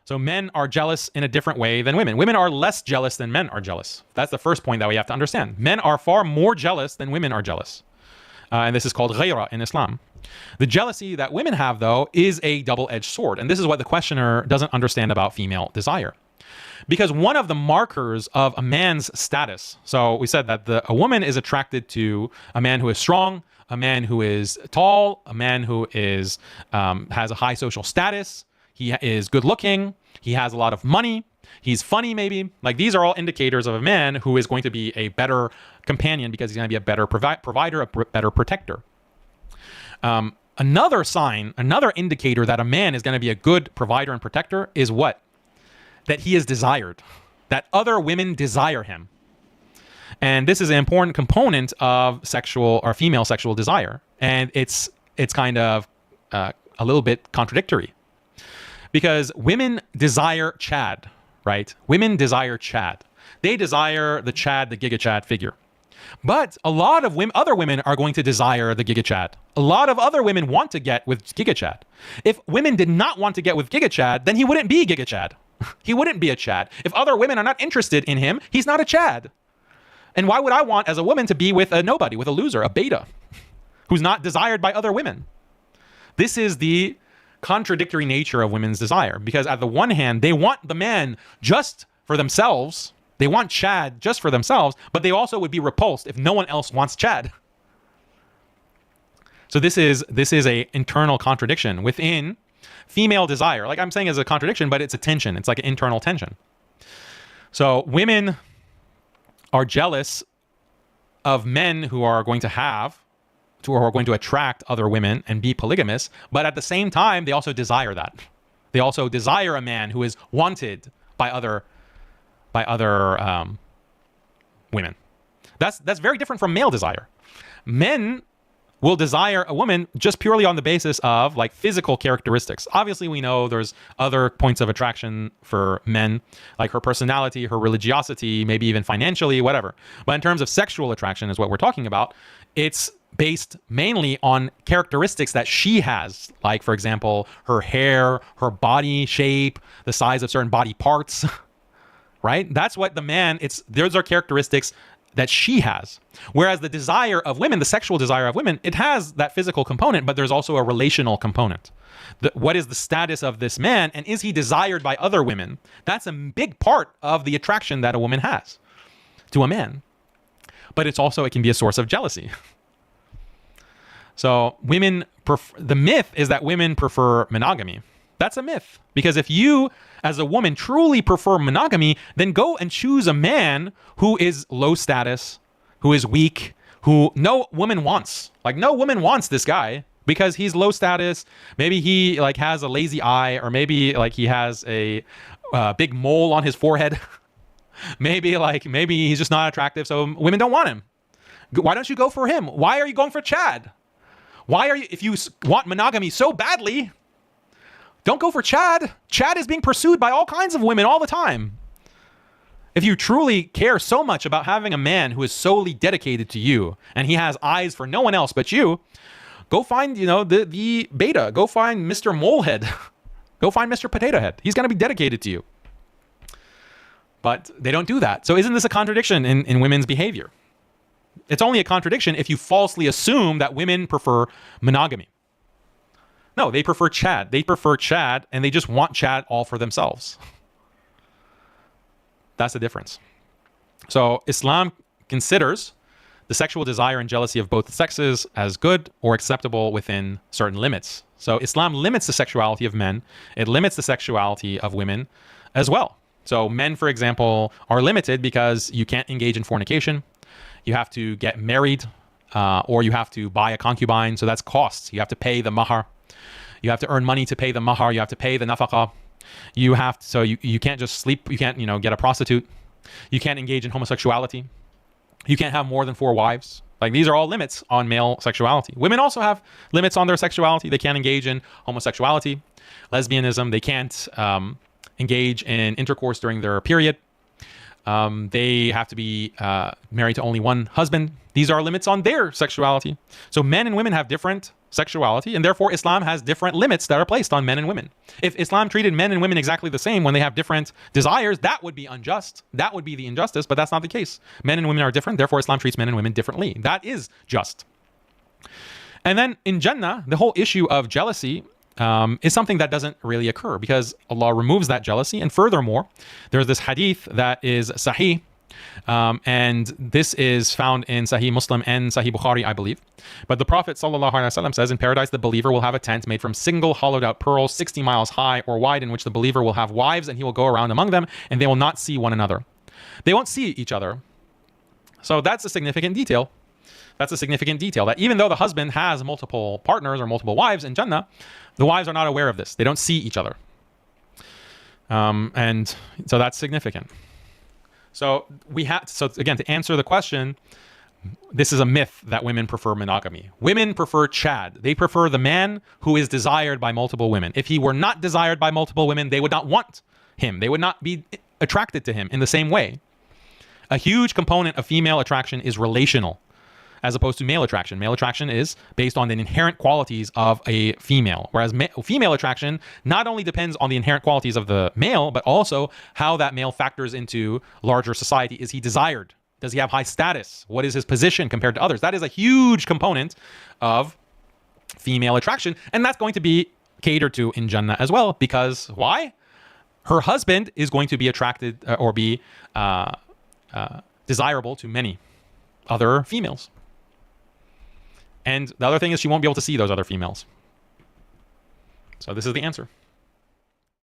So men are jealous in a different way than women. Women are less jealous than men are jealous. That's the first point that we have to understand. Men are far more jealous than women are jealous. And this is called ghayra in Islam. The jealousy that women have, though, is a double-edged sword. And this is what the questioner doesn't understand about female desire. Because one of the markers of a man's status, so we said that a woman is attracted to a man who is strong, a man who is tall, a man who is has a high social status, he is good looking, he has a lot of money, he's funny maybe. Like, these are all indicators of a man who is going to be a better companion because he's going to be a better provider, a better protector. Another sign, another indicator that a man is going to be a good provider and protector is what? That he is desired, that other women desire him. And this is an important component of sexual or female sexual desire. And it's kind of a little bit contradictory because women desire Chad, right? Women desire Chad. They desire the Chad, the Giga Chad figure. But a lot of other women are going to desire the Giga Chad. A lot of other women want to get with Giga Chad. If women did not want to get with Giga Chad, then he wouldn't be Giga Chad. He wouldn't be a Chad. If other women are not interested in him, he's not a Chad. And why would I want as a woman to be with a nobody, with a loser, a beta, who's not desired by other women? This is the contradictory nature of women's desire. Because at the one hand, they want the man just for themselves. They want Chad just for themselves, but they also would be repulsed if no one else wants Chad. So this is a internal contradiction within female desire. Like I'm saying, is a contradiction, but it's a tension. It's like an internal tension. So women are jealous of men who are going to attract other women and be polygamous, but at the same time, they also desire that. They also desire a man who is wanted by other women. That's very different from male desire. Men will desire a woman just purely on the basis of like physical characteristics. Obviously, we know there's other points of attraction for men, like her personality, her religiosity, maybe even financially, whatever. But in terms of sexual attraction is what we're talking about. It's based mainly on characteristics that she has, like, for example, her hair, her body shape, the size of certain body parts, right? That's what the man, those are characteristics that she has. Whereas the desire of women, the sexual desire of women, it has that physical component, but there's also a relational component. What is the status of this man, and is he desired by other women? That's a big part of the attraction that a woman has to a man. But it can be a source of jealousy. So the myth is that women prefer monogamy. That's a myth. Because if you, as a woman, truly prefer monogamy, then go and choose a man who is low status, who is weak, who no woman wants. Like, no woman wants this guy because he's low status. Maybe he like has a lazy eye, or maybe like he has a big mole on his forehead. maybe he's just not attractive, so women don't want him. Why don't you go for him? Why are you going for Chad? If you want monogamy so badly, don't go for Chad. Chad is being pursued by all kinds of women all the time. If you truly care so much about having a man who is solely dedicated to you and he has eyes for no one else but you, go find, the beta. Go find Mr. Molehead. Go find Mr. Potato Head. He's going to be dedicated to you. But they don't do that. So isn't this a contradiction in women's behavior? It's only a contradiction if you falsely assume that women prefer monogamy. No, they prefer Chad. They prefer Chad, and they just want Chad all for themselves. That's the difference. So Islam considers the sexual desire and jealousy of both sexes as good or acceptable within certain limits. So Islam limits the sexuality of men. It limits the sexuality of women as well. So men, for example, are limited because you can't engage in fornication. You have to get married, or you have to buy a concubine. So that's costs. You have to pay the mahar. You have to earn money to pay the mahar. You have to pay the nafaqah. You can't just sleep. You can't, get a prostitute. You can't engage in homosexuality. You can't have more than 4 wives. Like, these are all limits on male sexuality. Women also have limits on their sexuality. They can't engage in homosexuality, lesbianism. They can't engage in intercourse during their period. They have to be married to only one husband. These are limits on their sexuality. So men and women have different sexuality, and therefore Islam has different limits that are placed on men and women. If Islam treated men and women exactly the same when they have different desires, that would be unjust. That would be the injustice, but that's not the case. Men and women are different, therefore Islam treats men and women differently. That is just. And then in Jannah, the whole issue of jealousy is something that doesn't really occur because Allah removes that jealousy. And furthermore, there's this hadith that is sahih, and this is found in Sahih Muslim and Sahih Bukhari, I believe. But the Prophet ﷺ says, in paradise, the believer will have a tent made from single hollowed out pearls, 60 miles high or wide, in which the believer will have wives, and he will go around among them, and they will not see one another. They won't see each other. So that's a significant detail. That's a significant detail, that even though the husband has multiple partners or multiple wives in Jannah, the wives are not aware of this. They don't see each other. And so that's significant. So again, to answer the question, this is a myth that women prefer monogamy. Women prefer chad. They prefer the man who is desired by multiple women. If he were not desired by multiple women, they would not want him. They would not be attracted to him in the same way. A huge component of female attraction is relational, as opposed to male attraction. Male attraction is based on the inherent qualities of a female, whereas female attraction not only depends on the inherent qualities of the male, but also how that male factors into larger society. Is he desired? Does he have high status? What is his position compared to others? That is a huge component of female attraction, and that's going to be catered to in Jannah as well, because why? Her husband is going to be attracted or be desirable to many other females. And the other thing is she won't be able to see those other females. So this is the answer.